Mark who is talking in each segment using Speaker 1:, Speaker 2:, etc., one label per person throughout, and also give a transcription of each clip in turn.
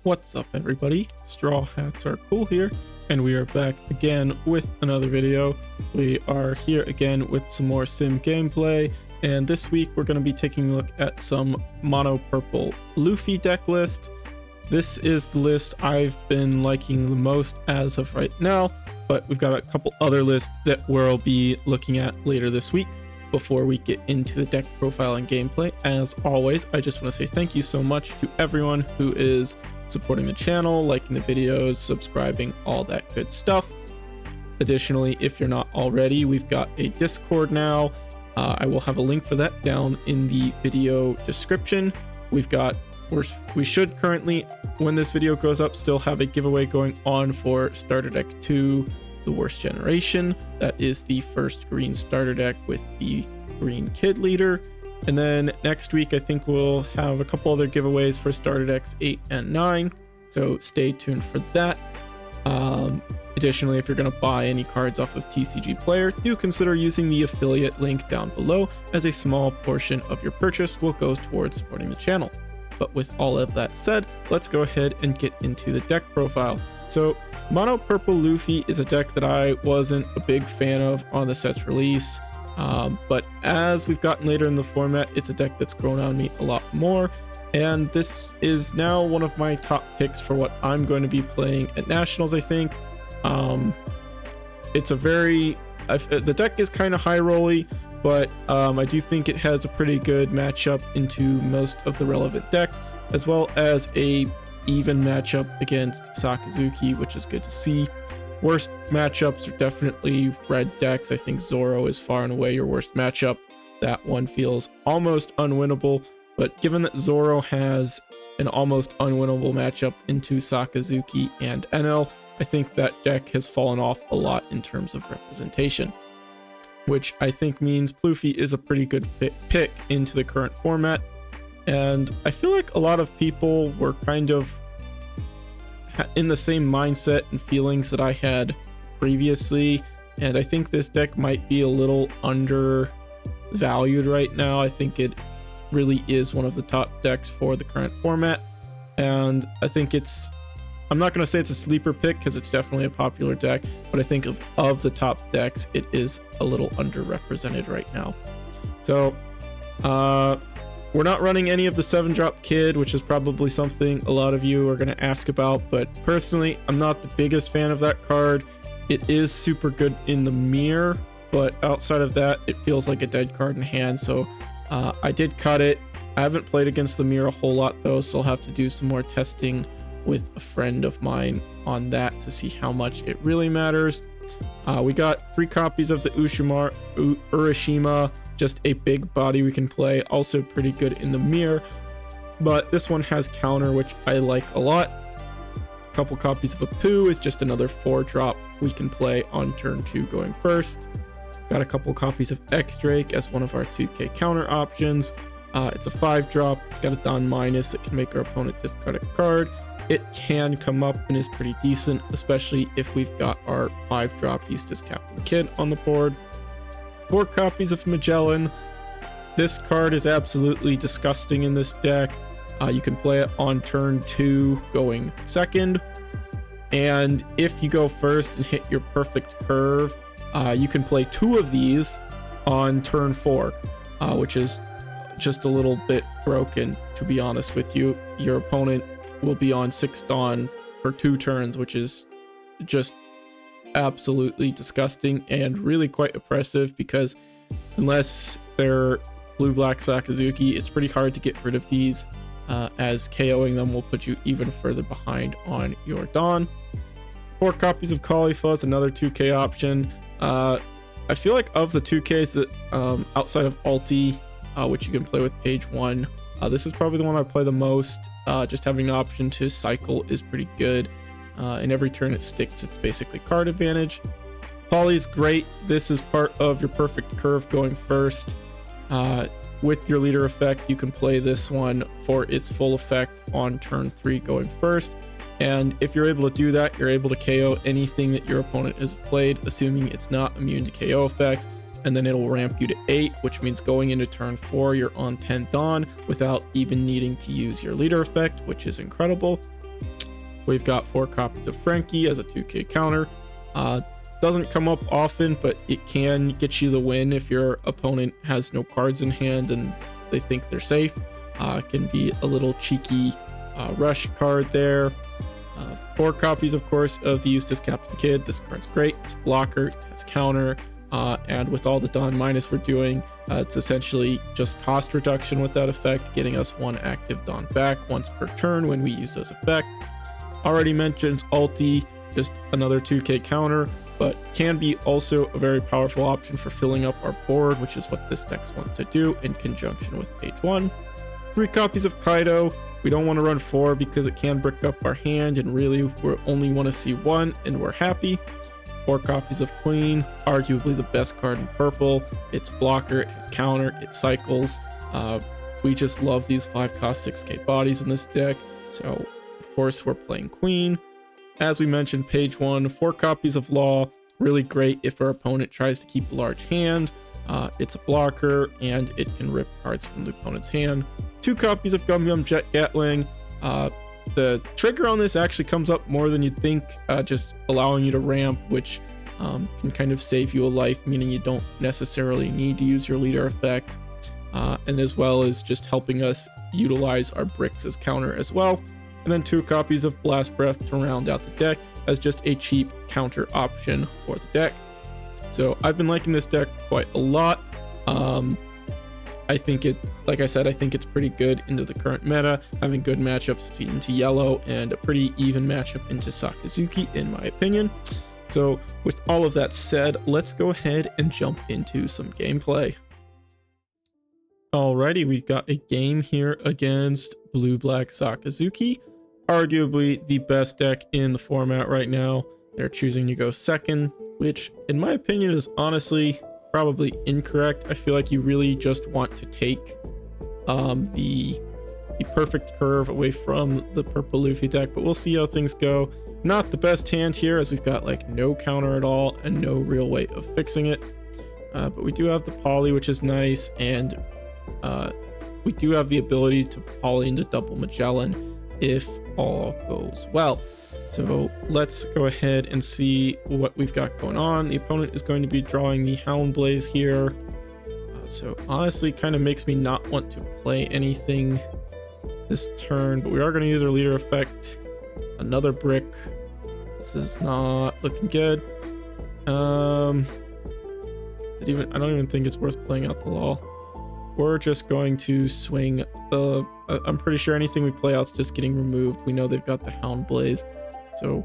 Speaker 1: What's up, everybody? Straw hats are cool here, and we are back again with another video. We are here again with some more sim gameplay, and this week we're going to be taking a look at some mono purple Luffy deck list. This is the list I've been liking the most as of right now, but we've got a couple other lists that we'll be looking at later this week. Before we get into the deck profile and gameplay, as always, I just want to say thank you so much to everyone who is supporting the channel, liking the videos, subscribing, all that good stuff. Additionally, if you're not already, we've got a Discord now. I will have a link for that down in the video description. We should currently, when this video goes up, still have a giveaway going on for Starter Deck 2, the Worst Generation. That is the first green starter deck with the green kid leader. And then next week, I think we'll have a couple other giveaways for starter decks 8 and 9. So stay tuned for that. Additionally, if you're going to buy any cards off of TCG Player, do consider using the affiliate link down below, as a small portion of your purchase will go towards supporting the channel. But with all of that said, let's go ahead and get into the deck profile. So mono purple Luffy is a deck that I wasn't a big fan of on the set's release, but as we've gotten later in the format, it's a deck that's grown on me a lot more, and this is now one of my top picks for what I'm going to be playing at Nationals. I think it's the deck is kind of high rolly, but I do think it has a pretty good matchup into most of the relevant decks, as well as a even matchup against Sakazuki, which is good to see. Worst matchups are definitely red decks. I think Zoro is far and away your worst matchup. That one feels almost unwinnable, but given that Zoro has an almost unwinnable matchup into Sakazuki and Enel, I think that deck has fallen off a lot in terms of representation, which I think means Luffy is a pretty good pick into the current format. And I feel like a lot of people were kind of in the same mindset and feelings that I had previously, and I think this deck might be a little undervalued right now. I think it really is one of the top decks for the current format, and I think I'm not going to say it's a sleeper pick because it's definitely a popular deck, but I think of the top decks, it is a little underrepresented right now. So we're not running any of the 7-drop kid, which is probably something a lot of you are going to ask about, but personally, I'm not the biggest fan of that card. It is super good in the mirror, but outside of that, it feels like a dead card in hand, so I did cut it. I haven't played against the mirror a whole lot, though, so I'll have to do some more testing with a friend of mine on that to see how much it really matters. We got 3 copies of the Urashima, just a big body we can play, also pretty good in the mirror, but this one has counter, which I like a lot. A couple copies of a Poo is just another 4-drop we can play on turn 2 going first. Got a couple copies of X-Drake as one of our 2k counter options. It's a 5-drop, it's got a Don Minus that can make our opponent discard a card. It can come up and is pretty decent, especially if we've got our 5-drop Eustace Captain Kidd on the board. 4 copies of Magellan. This card is absolutely disgusting in this deck. You can play it on turn 2 going second, and if you go first and hit your perfect curve, you can play 2 of these on turn 4, which is just a little bit broken, to be honest with you. Your opponent will be on 6 Dawn for 2 turns, which is just absolutely disgusting and really quite oppressive, because unless they're blue-black Sakazuki, it's pretty hard to get rid of these, as KOing them will put you even further behind on your Dawn. 4 copies of Caulifla, another 2k option. I feel like of the 2ks that outside of Ulti, which you can play with page 1, this is probably the one I play the most. Just having an option to cycle is pretty good. And every turn it sticks, it's basically card advantage. Poly's great. This is part of your perfect curve going first. With your leader effect, you can play this one for its full effect on turn 3 going first. And if you're able to do that, you're able to KO anything that your opponent has played, assuming it's not immune to KO effects. And then it'll ramp you to 8, which means going into turn 4, you're on 10 Dawn without even needing to use your leader effect, which is incredible. We've got 4 copies of Frankie as a 2k counter. Doesn't come up often, but it can get you the win if your opponent has no cards in hand and they think they're safe. Can be a little cheeky rush card there. 4 copies, of course, of the Eustace Captain Kidd. This card's great. It's blocker, it has counter, and with all the Dawn minus we're doing, it's essentially just cost reduction with that effect, getting us 1 active Dawn back once per turn when we use this effect. Already mentioned ulti, just another 2k counter, but can be also a very powerful option for filling up our board, which is what this deck wants to do in conjunction with page 1. 3 copies of Kaido. We don't want to run 4 because it can brick up our hand, and really we only want to see 1 and we're happy. 4 copies of Queen, arguably the best card in purple. It's blocker, it has counter, it cycles. We just love these 5-cost 6k bodies in this deck, so of course we're playing Queen. As we mentioned, page 1, 4 copies of Law, really great if our opponent tries to keep a large hand. It's a blocker and it can rip cards from the opponent's hand. 2 copies of Gum Gum Jet Gatling. The trigger on this actually comes up more than you'd think, just allowing you to ramp, which can kind of save you a life, meaning you don't necessarily need to use your leader effect, and as well as just helping us utilize our bricks as counter as well. And then 2 copies of Blast Breath to round out the deck as just a cheap counter option for the deck. So I've been liking this deck quite a lot. I think like I said, I think it's pretty good into the current meta, having good matchups into yellow and a pretty even matchup into Sakazuki, in my opinion. So with all of that said, let's go ahead and jump into some gameplay. Alrighty, we've got a game here against Blue-Black Sakazuki, arguably the best deck in the format right now. They're choosing to go second, which in my opinion is honestly probably incorrect. I feel like you really just want to take the perfect curve away from the purple Luffy deck, but we'll see how things go. Not the best hand here, as we've got like no counter at all and no real way of fixing it, but we do have the poly, which is nice, and we do have the ability to poly into double Magellan if all goes well. So let's go ahead and see what we've got going on. The opponent is going to be drawing the Hound Blaze here. So honestly, kind of makes me not want to play anything this turn, but we are going to use our leader effect. Another brick. This is not looking good. I don't even think it's worth playing out the law. We're just going to swing the... I'm pretty sure anything we play out is just getting removed. We know they've got the Hound Blaze. So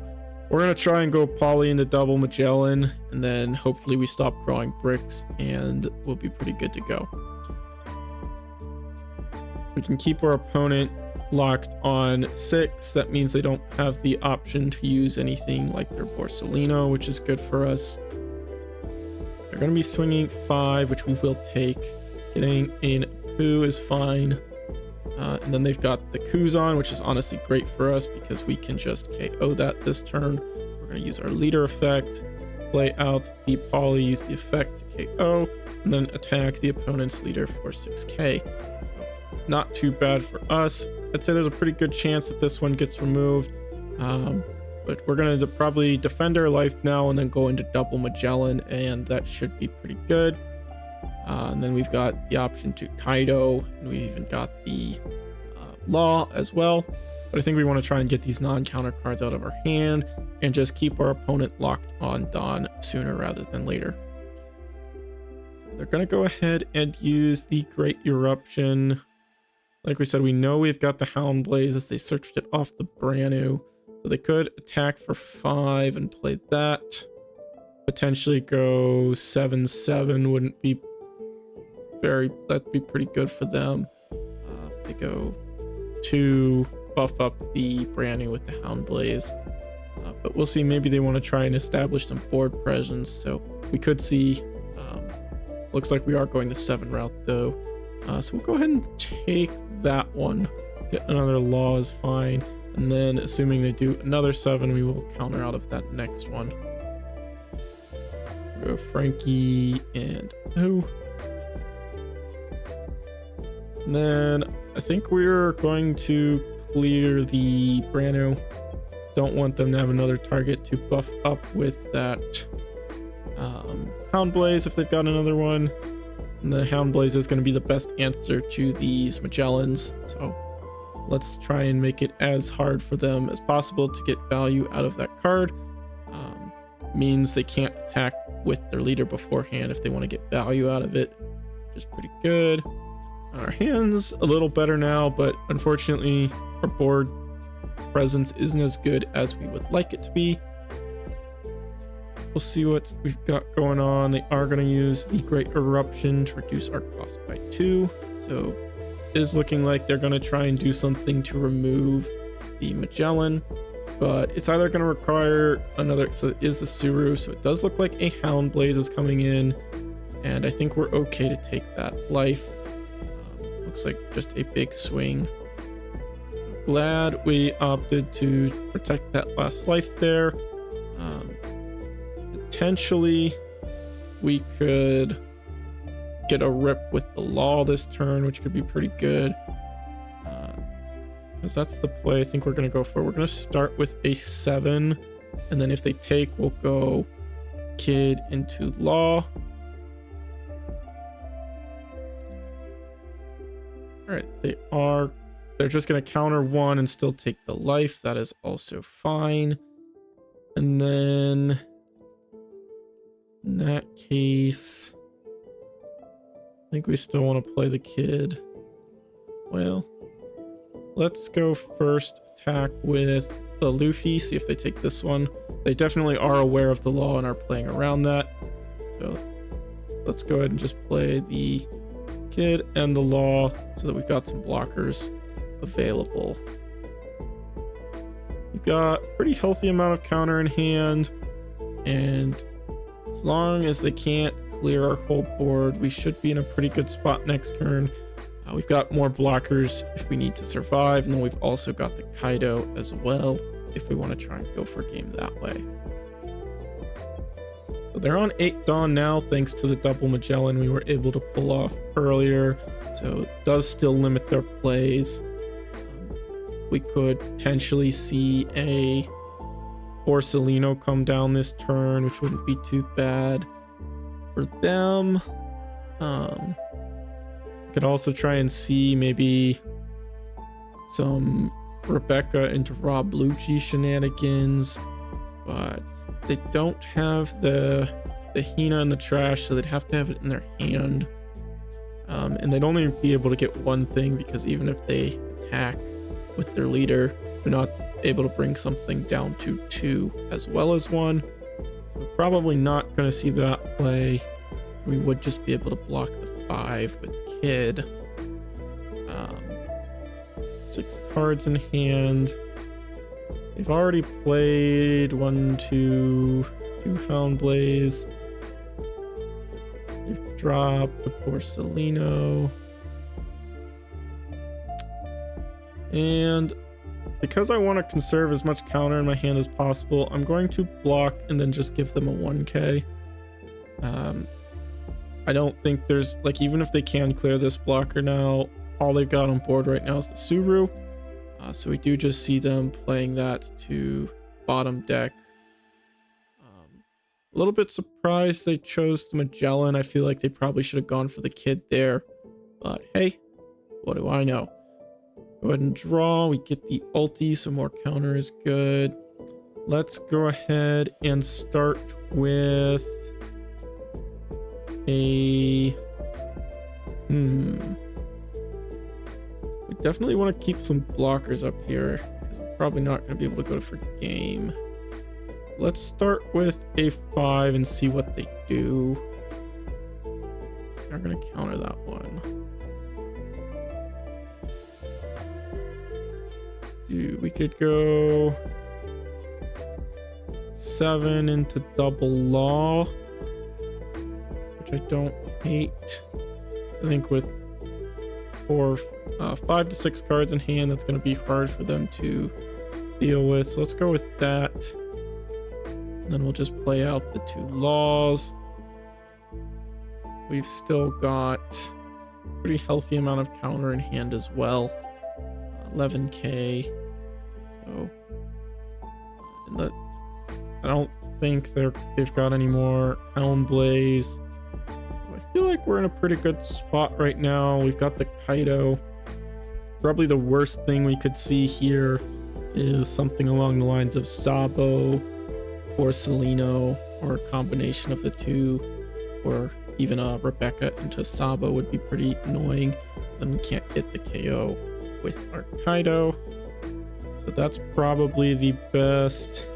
Speaker 1: we're going to try and go poly into double Magellan, and then hopefully we stop drawing bricks and we'll be pretty good to go. We can keep our opponent locked on 6. That means they don't have the option to use anything like their Borsalino, which is good for us. They're going to be swinging 5, which we will take. Getting in Poo is fine. And then they've got the Kuzan, which is honestly great for us because we can just KO that this turn. We're going to use our leader effect, play out the poly, use the effect to KO, and then attack the opponent's leader for 6k. So not too bad for us. I'd say there's a pretty good chance that this one gets removed, but we're going to probably defend our life now and then go into double Magellan, and that should be pretty good. And then we've got the option to Kaido, and we even got the Law as well. But I think we want to try and get these non-counter cards out of our hand and just keep our opponent locked on Dawn sooner rather than later. So they're going to go ahead and use the Great Eruption. Like we said, we know we've got the Hound Blaze as they searched it off the Branu. So they could attack for 5 and play that. Potentially go 7/7 wouldn't be that'd be pretty good for them. They go 2, buff up the Branu with the Hound Blaze. But we'll see, maybe they want to try and establish some board presence. So we could see, looks like we are going the 7 route though. So we'll go ahead and take that one. Get another Law is fine. And then assuming they do another 7, we will counter out of that next one. Go Frankie and who? And then I think we're going to clear the Branu. don't want them to have another target to buff up with that Hound Blaze if they've got another one. And the Hound Blaze is going to be the best answer to these Magellans. So let's try and make it as hard for them as possible to get value out of that card. Means they can't attack with their leader beforehand if they want to get value out of it, which is pretty good. Our hand's a little better now, but unfortunately our board presence isn't as good as we would like it to be. We'll see what we've got going on. They are going to use the Great Eruption to reduce our cost by 2. So it is looking like they're going to try and do something to remove the Magellan, but it's either going to require another, so it is the Suru, so it does look like a Hound Blaze is coming in, and I think we're okay to take that life. Looks like just a big swing. Glad we opted to protect that last life there. Potentially we could get a rip with the Law this turn, which could be pretty good. Because that's the play I think we're going to go for. We're going to start with a 7, and then if they take, we'll go Kid into Law. Alright, they're just going to counter 1 and still take the life. That is also fine. And then in that case, I think we still want to play the Kid. Well, let's go first attack with the Luffy, see if they take this one. They definitely are aware of the Law and are playing around that. So let's go ahead and just play the Kid and the Law so that we've got some blockers available. We've got a pretty healthy amount of counter in hand, and as long as they can't clear our whole board, we should be in a pretty good spot next turn. We've got more blockers if we need to survive, and then we've also got the Kaido as well if we want to try and go for a game that way. So they're on 8 Dawn now thanks to the double Magellan we were able to pull off earlier, so it does still limit their plays. We could potentially see a Borsalino come down this turn, which wouldn't be too bad for them. Could also try and see maybe some Rebecca into Rob Lucci shenanigans, but they don't have the Hina in the trash, so they'd have to have it in their hand. And they'd only be able to get one thing, because even if they attack with their leader, they're not able to bring something down to 2 as well as 1. So we're probably not going to see that play. We would just be able to block the 5 with Kid. 6 cards in hand. They've already played 1, 2 Hound Blaze. They've dropped the Borsalino. And because I want to conserve as much counter in my hand as possible, I'm going to block and then just give them a 1k. I don't think there's, like, even if they can clear this blocker now, all they've got on board right now is the Suru. So we do just see them playing that to bottom deck. A little bit surprised they chose the Magellan. I feel like they probably should have gone for the Kid there. But hey, what do I know? Go ahead and draw. We get the ulti, so more counter is good. Let's go ahead and start with a... We definitely want to keep some blockers up here, because we're probably not going to be able to go for game. Let's start with a 5 and see what they do. They're going to counter that one. We could go 7 into double Law, which I don't hate. I think with 5 to 6 cards in hand, that's going to be hard for them to deal with. So let's go with that. And then we'll just play out the 2 Laws. We've still got a pretty healthy amount of counter in hand as well. 11k. So I don't think they've got any more Hound Blaze. I feel like we're in a pretty good spot right now. We've got the Kaido. Probably the worst thing we could see here is something along the lines of Sabo or Celino, or a combination of the two, or even Rebecca into Sabo would be pretty annoying, because then we can't get the KO with our Kaido. So that's probably the best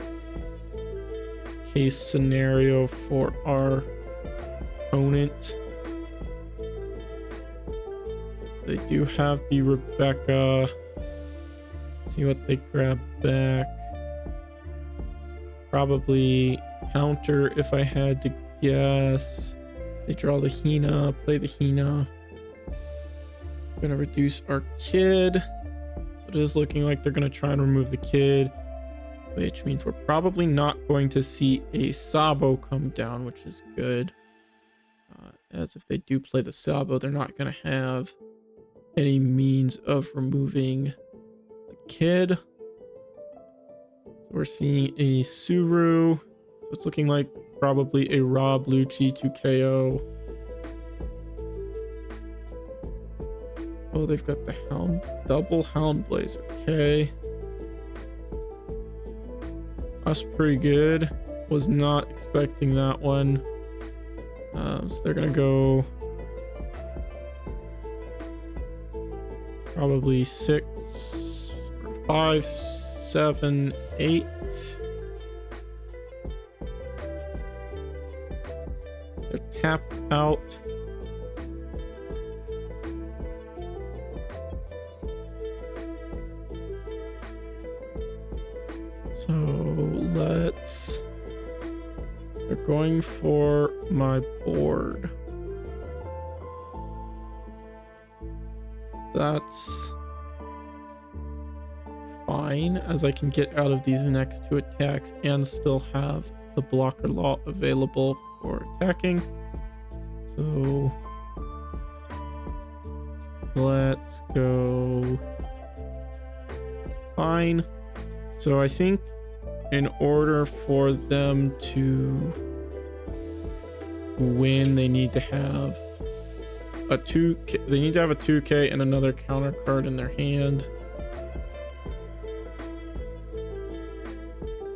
Speaker 1: case scenario for our opponent. They do have the Rebecca. See what they grab back. Probably counter if I had to guess. They draw the Hina, play the Hina. Gonna reduce our kid. So it is looking like they're gonna try and remove the kid, which means we're probably not going to see a Sabo come down, which is good. As if they do play the Sabo, they're not gonna have any means of removing the kid. So we're seeing a Suru. So it's looking like probably a Rob Lucci to KO. Oh, they've got the Hound, double Hound Blaze. Okay. That's pretty good. Was not expecting that one. So they're gonna go probably 6, 5, 7, 8. They're tapped out. So they're going for my board. That's fine, as I can get out of these next two attacks and still have the blocker law available for attacking. So let's go. Fine. So I think in order for them to win, they need to have a 2K. They need to have a 2K and another counter card in their hand.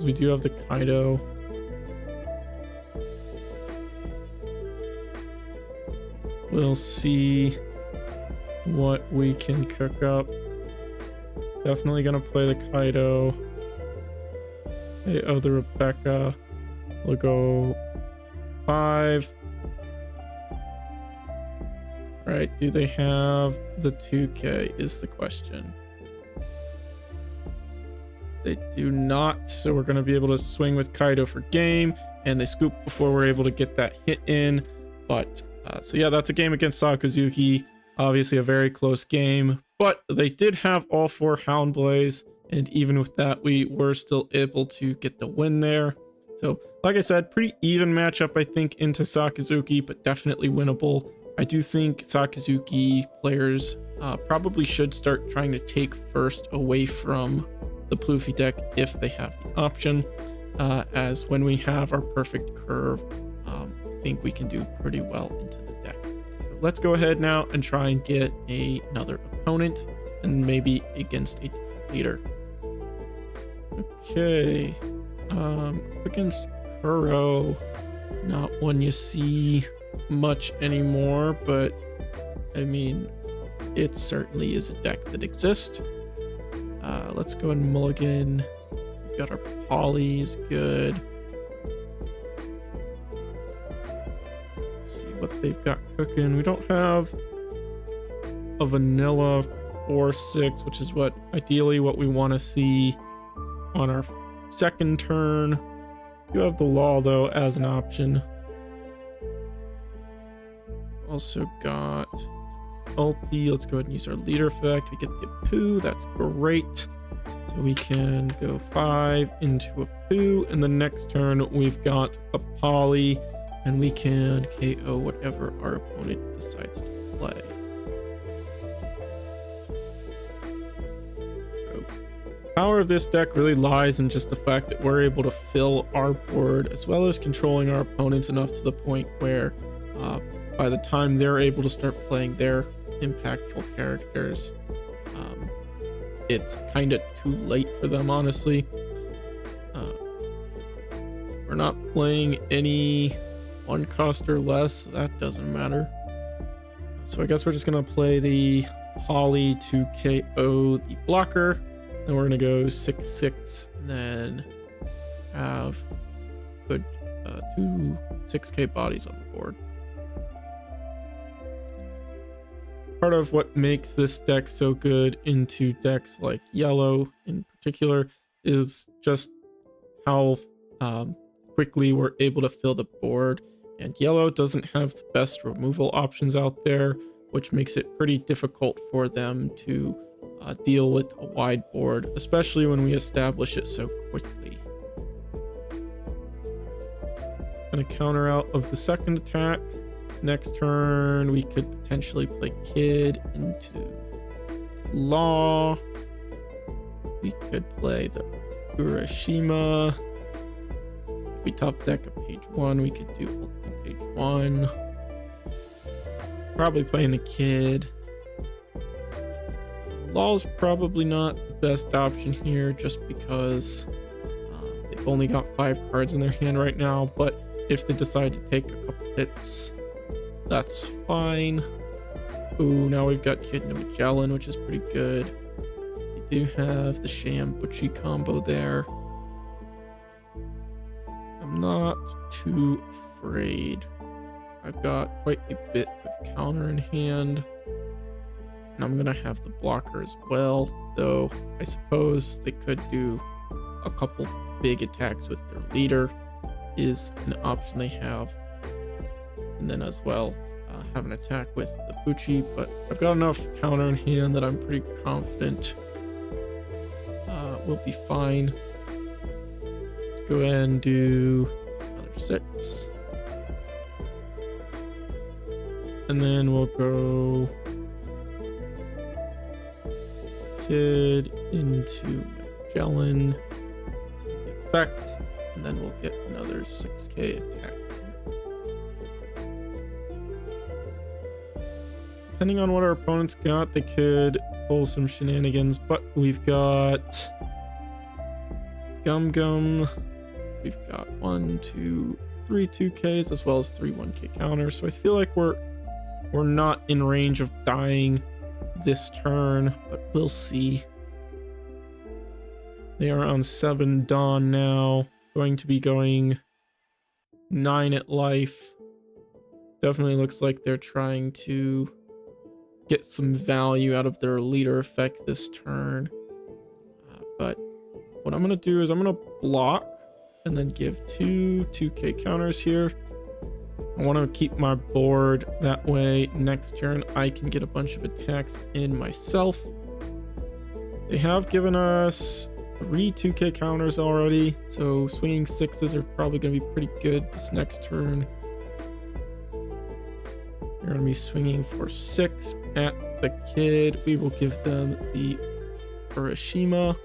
Speaker 1: We do have the Kaido. We'll see what we can cook up. Definitely gonna play the Kaido. Hey, oh, the Rebecca. We'll go 5. Right, do they have the 2K is the question. They do not, so we're going to be able to swing with Kaido for game, and they scoop before we're able to get that hit in. But, so yeah, that's a game against Sakazuki. Obviously a very close game, but they did have all 4 Hound Blaze, and even with that, we were still able to get the win there. So, like I said, pretty even matchup, I think, into Sakazuki, but definitely winnable. I do think Sakazuki players probably should start trying to take first away from the Pluffy deck if they have the option, as when we have our perfect curve, I think we can do pretty well into the deck. So let's go ahead now and try and get another opponent, and maybe against a different leader. Okay, against Kuro, not one you see much anymore, but I mean, it certainly is a deck that exists. Let's go and mulligan. We've got our Poly is good. Let's see what they've got cooking. We don't have a vanilla 4/6, which is ideally what we want to see on our second turn. You have the law though as an option. Also got ulti. Let's go ahead and use our leader effect. We get the Apu. That's great. So we can go 5 into a Apu, and the next turn we've got a Poly, and we can KO whatever our opponent decides to play. So power of this deck really lies in just the fact that we're able to fill our board as well as controlling our opponents enough to the point where by the time they're able to start playing their impactful characters, it's kind of too late for them, honestly. We're not playing any 1 cost or less, that doesn't matter. So I guess we're just gonna play the Holly to KO the blocker, and we're gonna go 6/6 and then have good 2 6k bodies on the board. Part of what makes this deck so good into decks like yellow in particular is just how quickly we're able to fill the board, and yellow doesn't have the best removal options out there, which makes it pretty difficult for them to deal with a wide board, especially when we establish it so quickly. Gonna counter out of the second attack. Next turn, we could potentially play Kid into Law. We could play the Urashima. If we top deck a page 1, we could do ultimate page 1. Probably playing the Kid. Law's probably not the best option here just because they've only got 5 cards in their hand right now, but if they decide to take a couple hits, that's fine. Ooh, now we've got Kid into Magellan, which is pretty good. We do have the Sham Butchie combo there. I'm not too afraid. I've got quite a bit of counter in hand, and I'm gonna have the blocker as well, though I suppose they could do a couple big attacks with their leader is an option they have, and then as well have an attack with the Bucci, but I've got enough counter in hand that I'm pretty confident we'll be fine. Let's go ahead and do another 6, and then we'll go Kid into Magellan to the effect, and then we'll get another 6k attack. Depending on what our opponents got, they could pull some shenanigans, but we've got Gum Gum. We've got 1, 2, 3 2Ks as well as 3 1K counters. So I feel like we're not in range of dying this turn, but we'll see. They are on 7 Dawn now, going to be going 9 at life. Definitely looks like they're trying to get some value out of their leader effect this turn. But what I'm going to do is I'm going to block and then give 2 2k counters here. I want to keep my board, that way next turn I can get a bunch of attacks in myself. They have given us 3 2k counters already, so swinging 6s are probably going to be pretty good this next turn. They're going to be swinging for 6 at the Kid. We will give them the Urashima,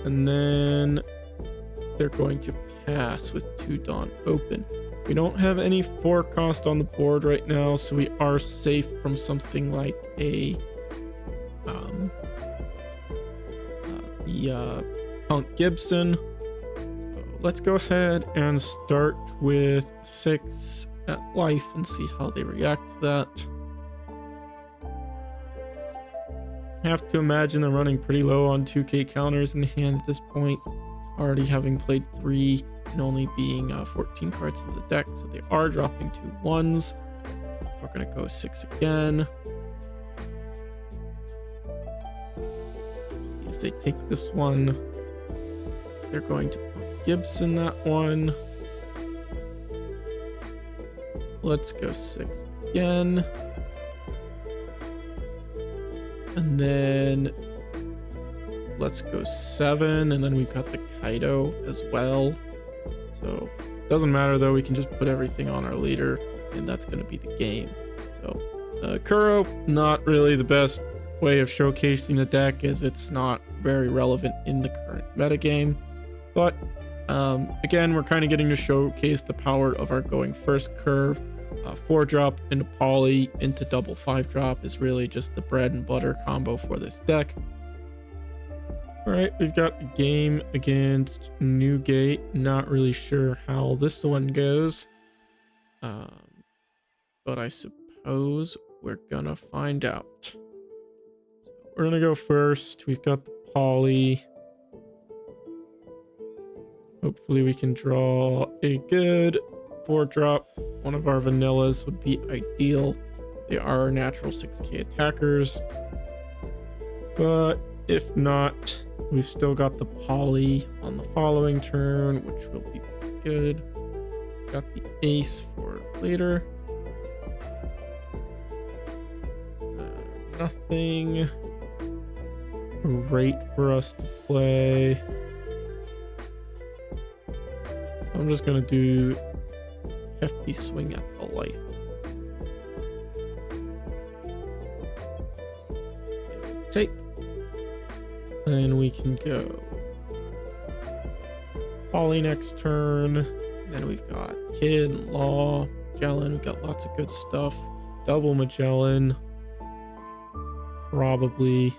Speaker 1: and then they're going to pass with 2 Dawn open. We don't have any 4 cost on the board right now, so we are safe from something like a Punk Gibson. So let's go ahead and start with 6 at life and see how they react to that. I have to imagine they're running pretty low on 2k counters in hand at this point, already having played 3 and only being 14 cards in the deck, so they are dropping 2 1s. We're gonna go 6 again. See if they take this one. They're going to put Gibson that one. Let's go 6 again. And then let's go 7, and then we've got the Kaido as well. So doesn't matter though, we can just put everything on our leader and that's going to be the game. So Kuro, not really the best way of showcasing the deck, as it's not very relevant in the current metagame. But again, we're kind of getting to showcase the power of our going first curve. 4-drop into poly into double 5-drop is really just the bread and butter combo for this deck. All right, we've got a game against Newgate. Not really sure how this one goes, but I suppose we're gonna find out. So we're gonna go first. We've got the poly. Hopefully we can draw a good 4-drop. One of our vanillas would be ideal. They are natural 6k attackers. But if not, we've still got the poly on the following turn, which will be pretty good. Got the ace for later. Nothing great for us to play. I'm just gonna do hefty swing at the life. Take. Then we can go poly next turn. Then we've got Kid, Law, Magellan. We've got lots of good stuff. Double Magellan. Probably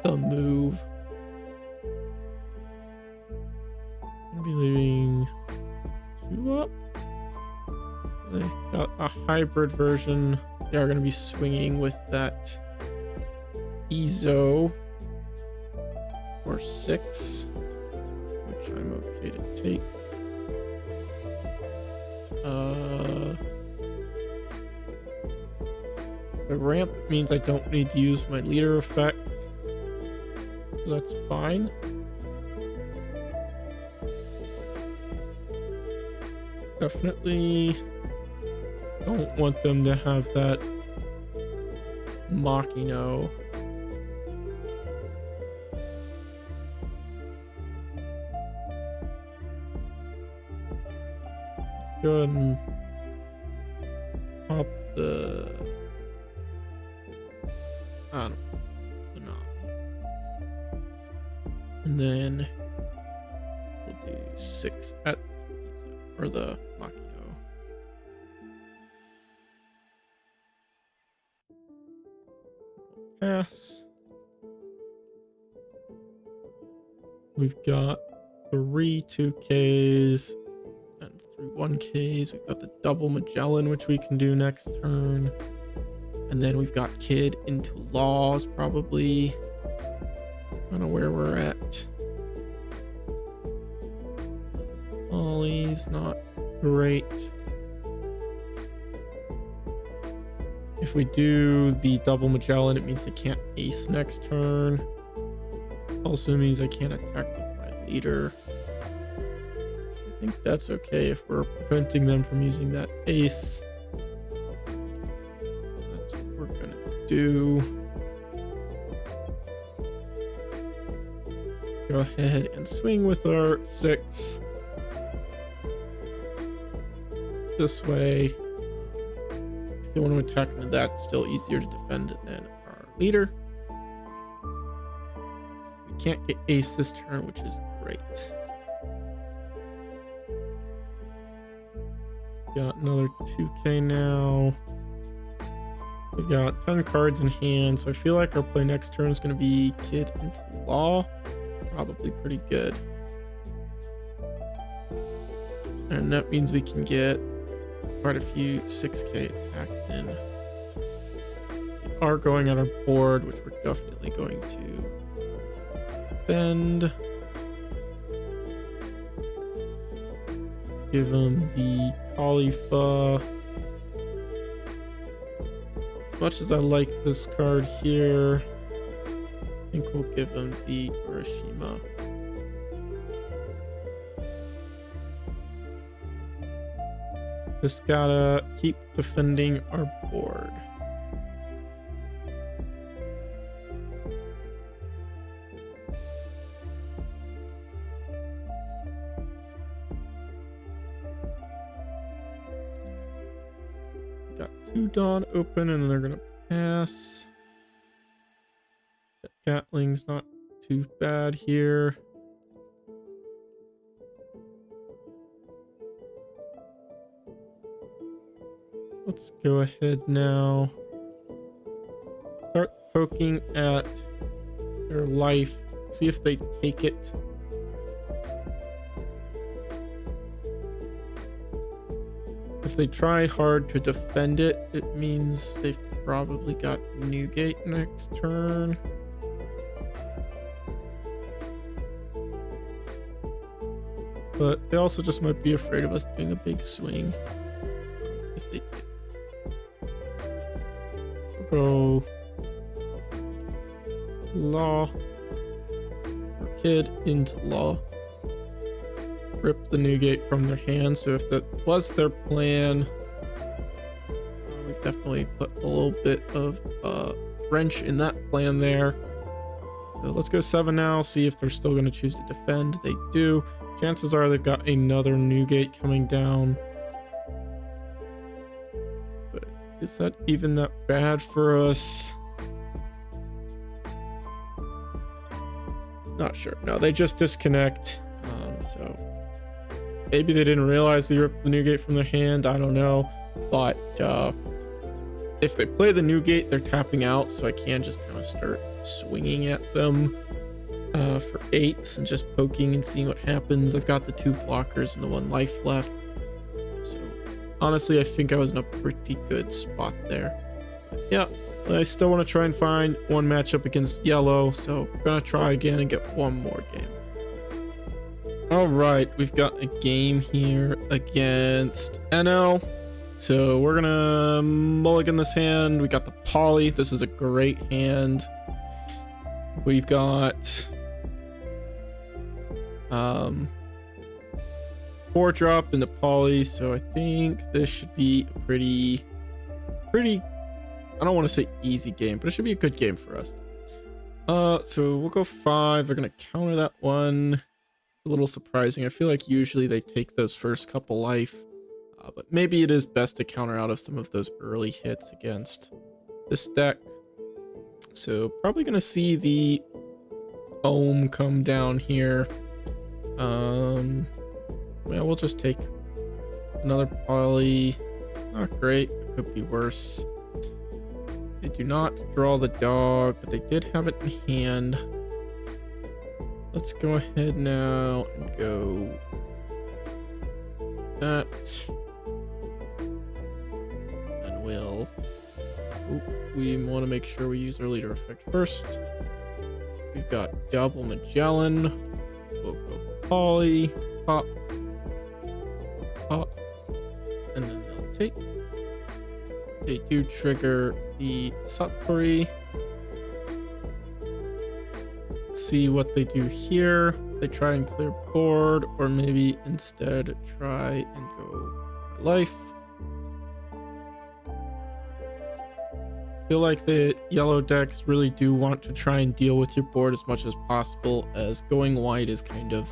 Speaker 1: the move. I'll be leaving 2 up. They've got a hybrid version. They are going to be swinging with that Ezo for 6, which I'm okay to take. The ramp means I don't need to use my leader effect, so that's fine. Definitely don't want them to have that Machino. Let's go ahead and pop the and then we'll do 6 at or the Machino. Pass. We've got 3 2Ks and 3 1Ks. We've got the double Magellan, which we can do next turn. And then we've got Kid into Laws, probably. I don't know where we're at. Ollie's not great. If we do the double Magellan, it means they can't ace next turn. Also means I can't attack with my leader. I think that's okay if we're preventing them from using that ace. That's what we're gonna do. Go ahead and swing with our 6. This way, if they want to attack into that, it's still easier to defend than our leader. We can't get ace this turn, which is great. Got another 2K now. We got 10 cards in hand, so I feel like our play next turn is going to be Kid into Law. Probably pretty good. And that means we can get quite a few 6k attacks in. We are going on our board, which we're definitely going to bend. Give him the Khalifa. As much as I like this card here, I think we'll give him the Urashima. Just gotta keep defending our board. Got 2 Dawn open, and then they're gonna pass. Gatling's not too bad here. Let's go ahead now. Start poking at their life. See if they take it. If they try hard to defend it, it means they've probably got Newgate next turn. But they also just might be afraid of us doing a big swing. If they do. We'll go Law. Or Kid into Law. Rip the Newgate from their hand. So if that was their plan, we've definitely put a little bit of wrench in that plan there. So let's go 7 now, see if they're still going to choose to defend. They do. Chances are they've got another Newgate coming down. But is that even that bad for us? Not sure. No, they just disconnect. So maybe they didn't realize they ripped the Newgate from their hand. I don't know. But if they play the Newgate, they're tapping out. So I can just kind of start swinging at them for 8s and just poking and seeing what happens. I've got the 2 blockers and the 1 life left. So honestly, I think I was in a pretty good spot there. But yeah, I still want to try and find one matchup against yellow. So I'm going to try again and get one more game. All right, we've got a game here against Enel. So we're gonna mulligan this hand. We got the poly. This is a great hand. We've got 4-drop in the poly, so I think this should be a pretty, I don't want to say easy game, but it should be a good game for us. So we'll go 5. They're gonna counter that one. A little surprising. I feel like usually they take those first couple life, but maybe it is best to counter out of some of those early hits against this deck. So probably gonna see the Ohm come down here. Well, we'll just take another poly. Not great, it could be worse. They do not draw the dog, but they did have it in hand. Let's go ahead now and go that. And we want to make sure we use our leader effect first. We've got double Magellan. We'll go poly, pop, pop, and then they'll take. They do trigger the Satori. See what they do here. They try and clear board, or maybe instead try and go life. Feel like the yellow decks really do want to try and deal with your board as much as possible, as going wide is kind of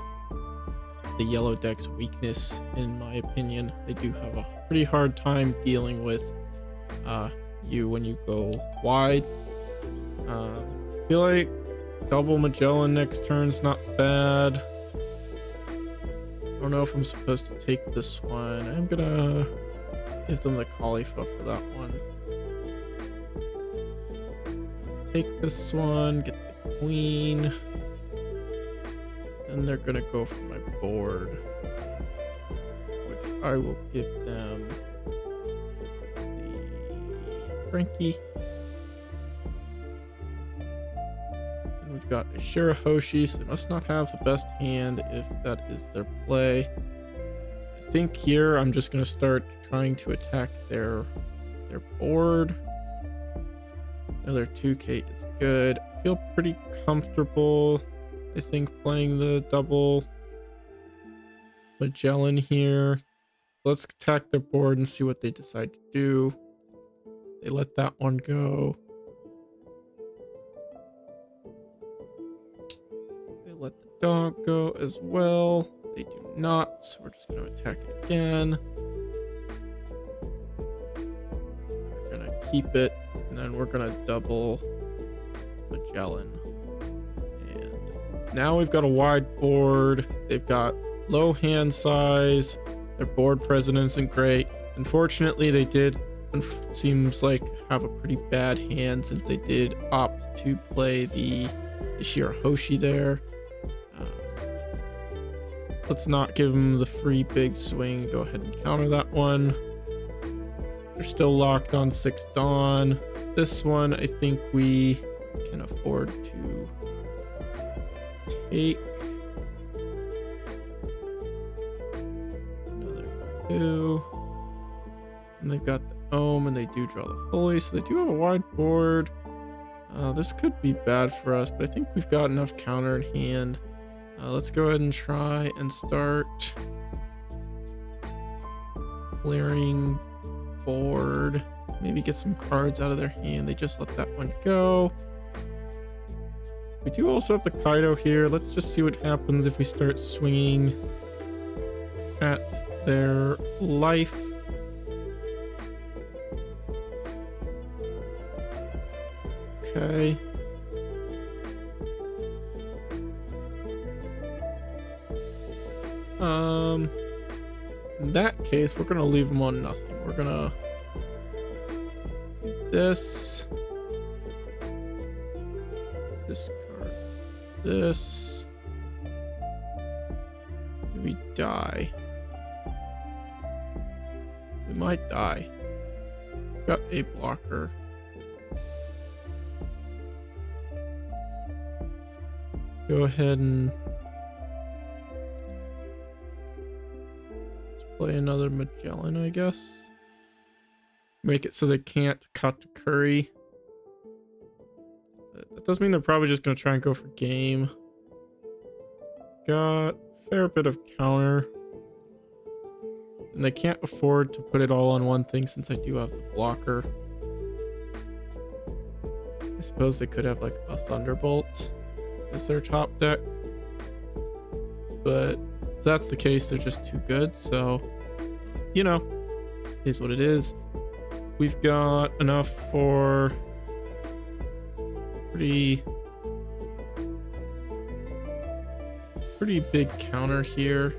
Speaker 1: the yellow deck's weakness, in my opinion. They do have a pretty hard time dealing with you when you go wide. Feel like double Magellan next turn's not bad. I don't know if I'm supposed to take this one. I'm gonna give them the Khalifa for that one. Take this one, get the queen. And they're gonna go for my board, which I will give them the Frankie. We've got a Shirahoshi, so they must not have the best hand if that is their play. I think here I'm just going to start trying to attack their board. Another 2K is good. I feel pretty comfortable, I think, playing the double Magellan here. Let's attack their board and see what they decide to do. They let that one go. Let the dog go as well. They do not, so we're just going to attack it again. We're going to keep it. And then we're gonna double Magellan. And now we've got a wide board. They've got low hand size. Their board presence isn't great. Unfortunately, they did, seems like, have a pretty bad hand since they did opt to play the Shirahoshi there. Let's not give them the free big swing. Go ahead and counter that one. They're still locked on 6 Dawn. This one, I think we can afford to take. Another 2. And they've got the Ohm, and they do draw the Holy, so they do have a wide board. This could be bad for us, but I think we've got enough counter in hand. Let's go ahead and try and start clearing board. Maybe get some cards out of their hand. They just let that one go. We do also have the Kaido here. Let's just see what happens if we start swinging at their life. Okay. In that case, we're gonna leave them on nothing. We're gonna do this. Discard this. Do we die? We might die. Got a blocker. Go ahead and play another Magellan, I guess. Make it so they can't cut to Curry. That does mean they're probably just going to try and go for game. Got a fair bit of counter. And they can't afford to put it all on one thing since I do have the blocker. I suppose they could have like a Thunderbolt as their top deck. But if that's the case, they're just too good, so you know, is what it is. We've got enough for pretty big counter here.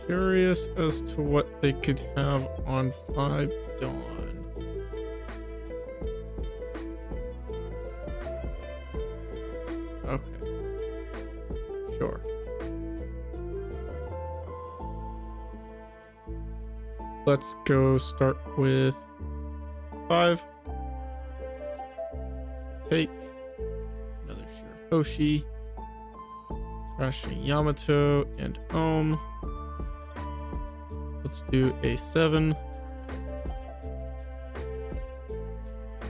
Speaker 1: Curious as to what they could have on 5 Dawn. Okay. Sure. Let's go start with 5. Take another Shirahoshi, Rashi Yamato, and Ohm. Let's do a 7.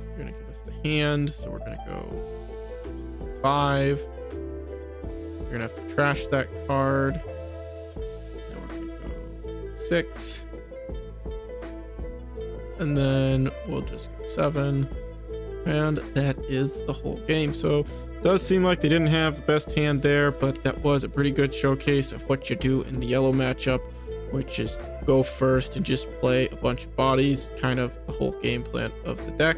Speaker 1: You're gonna give us the hand, so we're gonna go 5. You're gonna have to trash that card. Then we're gonna go 6. And then we'll just go 7. And that is the whole game. So it does seem like they didn't have the best hand there, but that was a pretty good showcase of what you do in the yellow matchup, which is go first and just play a bunch of bodies, kind of the whole game plan of the deck.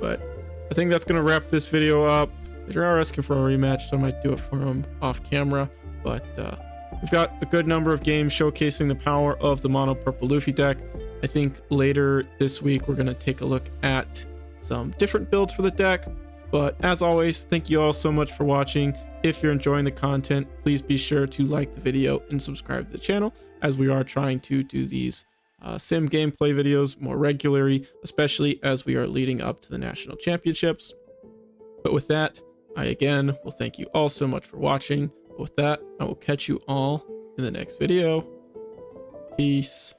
Speaker 1: But I think that's going to wrap this video up. They are asking for a rematch, so I might do it for them off camera. But we've got a good number of games showcasing the power of the mono purple Luffy deck. I think later this week we're going to take a look at some different builds for the deck. But as always, thank you all so much for watching. If you're enjoying the content, please be sure to like the video and subscribe to the channel, as we are trying to do these sim gameplay videos more regularly, especially as we are leading up to the national championships. But with that, I again will thank you all so much for watching. With that, I will catch you all in the next video. Peace.